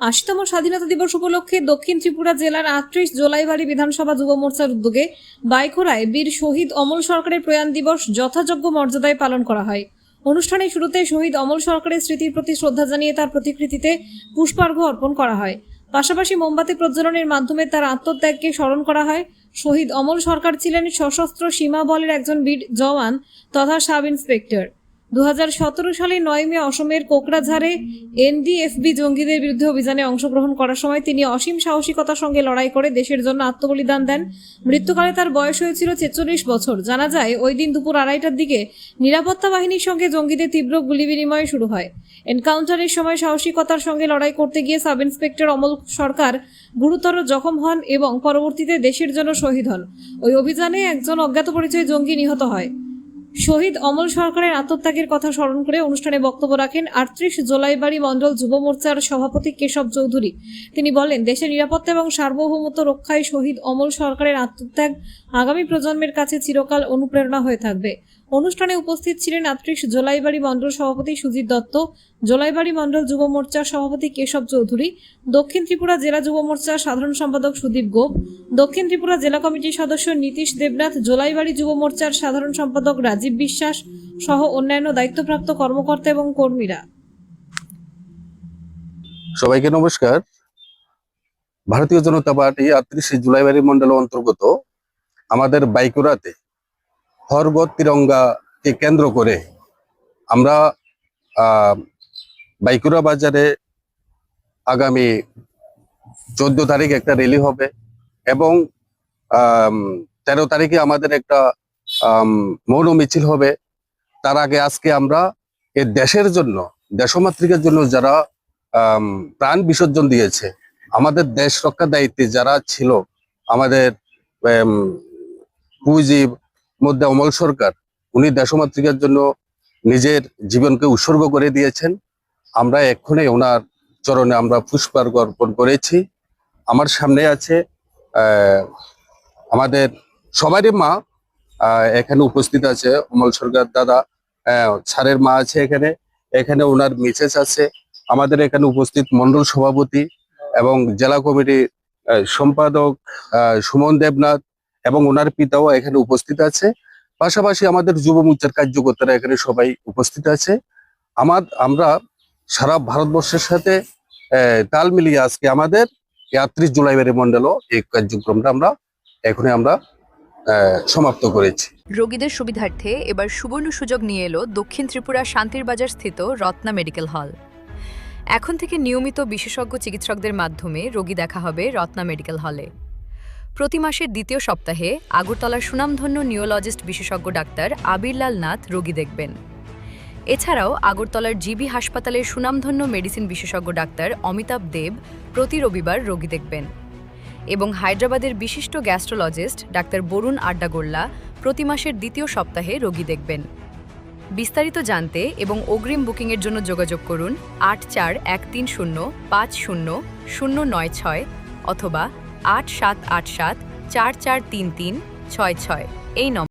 ৮০তম স্বাধীনতা দিবস উপলক্ষে দক্ষিণ ত্রিপুরা জেলার ৩৮ জোলাইবাড়ি বিধানসভা যুব মোর্চার উদ্যোগে বাইখোরায় বীর শহীদ অমল সরকারের প্রয়াণ দিবস যথাযোগ্য মর্যাদায় পালন করা হয়। অনুষ্ঠানের শুরুতে শহীদ অমল সরকারের স্মৃতির প্রতি শ্রদ্ধা জানিয়ে তার প্রতিকৃতিতে পুষ্পার্ঘ্য অর্পণ করা হয়। পাশাপাশি মোমবাতি প্রজ্বলনের মাধ্যমে তার আত্মত্যাগকে স্মরণ করা হয়। শহীদ অমল সরকার ছিলেন সশস্ত্র সীমা বলের একজন বীর জওয়ান তথা সাব ইন্সপেক্টর। 2017 সালে 9 মে অসমের কোকরাঝাড়ে এনডিএফবি জঙ্গিদের বিরুদ্ধে অভিযানে অংশগ্রহণ করার সময় তিনি অসীম সাহসিকতার সঙ্গে লড়াই করে দেশের জন্য আত্মবলিদান দেন। মৃত্যুকালে তার বয়স হয়েছিল 46 বছর। জানা যায়, ওই দিন দুপুর 2:30টার দিকে নিরাপত্তা বাহিনীর সঙ্গে জঙ্গিদের তীব্র গুলি বিনিময় শুরু হয়। এনকাউন্টারের সময় সাহসিকতার সঙ্গে লড়াই করতে গিয়ে সাব ইন্সপেক্টর অমল সরকার গুরুতর জখম হন এবং পরবর্তীতে দেশের জন্য শহীদ হন। ওই অভিযানে একজন অজ্ঞাত পরিচয় জঙ্গি নিহত হয়। শহীদ অমল সরকারের আত্মত্যাগের কথা স্মরণ করে অনুষ্ঠানে বক্তব্য রাখেন ৩৮ জোলাইবাড়ি মণ্ডল যুব মোর্চার সভাপতি কেশব চৌধুরী। তিনি বলেন, দেশের নিরাপত্তা এবং সার্বভৌমত্ব রক্ষায় শহীদ অমল সরকারের আত্মত্যাগ আগামী প্রজন্মের কাছে চিরকাল অনুপ্রেরণা হয়ে থাকবে। অনুষ্ঠানে উপস্থিত ছিলেন ৩৮ জোলাইবাড়ি মণ্ডল সভাপতি সুজিত দত্ত, জোলাইবাড়ি মণ্ডল যুব মোর্চার সভাপতি কেশব চৌধুরী, দক্ষিণ ত্রিপুরা জেলা যুব মোর্চার সাধারণ সম্পাদক সুদীপ গোপ, দক্ষিণ ত্রিপুরা জেলা কমিটির সদস্য নীতিশ দেবনাথ, জোলাইবাড়ি যুব মোর্চার সাধারণ সম্পাদক রাজীব বিশ্বাস সহ অন্যান্য দায়িত্বপ্রাপ্ত কর্মকর্তা এবং কর্মীরা। সবাইকে নমস্কার। ভারতীয় জনতা পার্টি ৩৮ জুলাইবাড়ি মন্ডল অন্তর্গত আমাদের বাইকুড়াতে হর ঘর তিরঙ্গাকে কেন্দ্র করে আমরা বাইকুড়া বাজারে আগামী 14 তারিখ একটা র্যালি হবে এবং 13 তারিখে আমাদের একটা মৌন মিছিল হবে। তার আগে আজকে আমরা এই দেশের জন্য, দেশমাতৃকার জন্য যারা প্রাণ বিসর্জন দিয়েছে, আমাদের দেশ রক্ষার দায়িত্বে যারা ছিল, আমাদের পুঁজির মধ্যে অমল সরকার, উনি দেশমাতৃকার জন্য নিজের জীবনকে উৎসর্গ করে দিয়েছেন। আমরা এক্ষুনি ওনার চরণে আমরা পুষ্পার্ঘ অর্পণ করেছি। আমার সামনে আছে আমাদের সবারই মা, এখানে উপস্থিত আছে অমল সরকার দাদা, স্যারের মা আছে এখানে, এখানে ওনার মিসেস আছে, আমাদের এখানে উপস্থিত মন্ডল সভাপতি এবং জেলা কমিটির সম্পাদক সুমন দেবনাথ এবং ওনার পিতাও এখানে উপস্থিত আছে। পাশাপাশি আমাদের যুব মোর্চার কার্যকর্তারা এখানে সবাই উপস্থিত আছে। আমরা সারা ভারতবর্ষের সাথে তাল মিলিয়ে আজকে আমাদের ৩৮ জুলাইবাড়ি মন্ডল এই কার্যক্রমটা আমরা সমাপ্ত করেছি। রোগীদের সুবিধার্থে এবার সুবর্ণ সুযোগ নিয়ে এলো দক্ষিণ ত্রিপুরা শান্তির বাজার স্থিত রত্না মেডিকেল হল। এখন থেকে নিয়মিত বিশেষজ্ঞ চিকিৎসকদের মাধ্যমে রোগী দেখা হবে রত্না মেডিকেল হলে। প্রতি মাসের দ্বিতীয় সপ্তাহে আগরতলার সুনামধন্য নিউরোলজিস্ট বিশেষজ্ঞ ডাক্তার আবিরলাল নাথ রোগী দেখবেন। এছাড়াও আগরতলার জিবি হাসপাতালের সুনামধন্য মেডিসিন বিশেষজ্ঞ ডাক্তার অমিতাভ দেব প্রতি রবিবার রোগী দেখবেন এবং হায়দ্রাবাদের বিশিষ্ট গ্যাস্ট্রোলজিস্ট ডাক্তার বরুণ আড্ডাগোল্লা প্রতি মাসের দ্বিতীয় সপ্তাহে রোগী দেখবেন। বিস্তারিত জানতে এবং অগ্রিম বুকিংয়ের জন্য যোগাযোগ করুন 8413050096 অথবা 8787443366 এই নম্বর।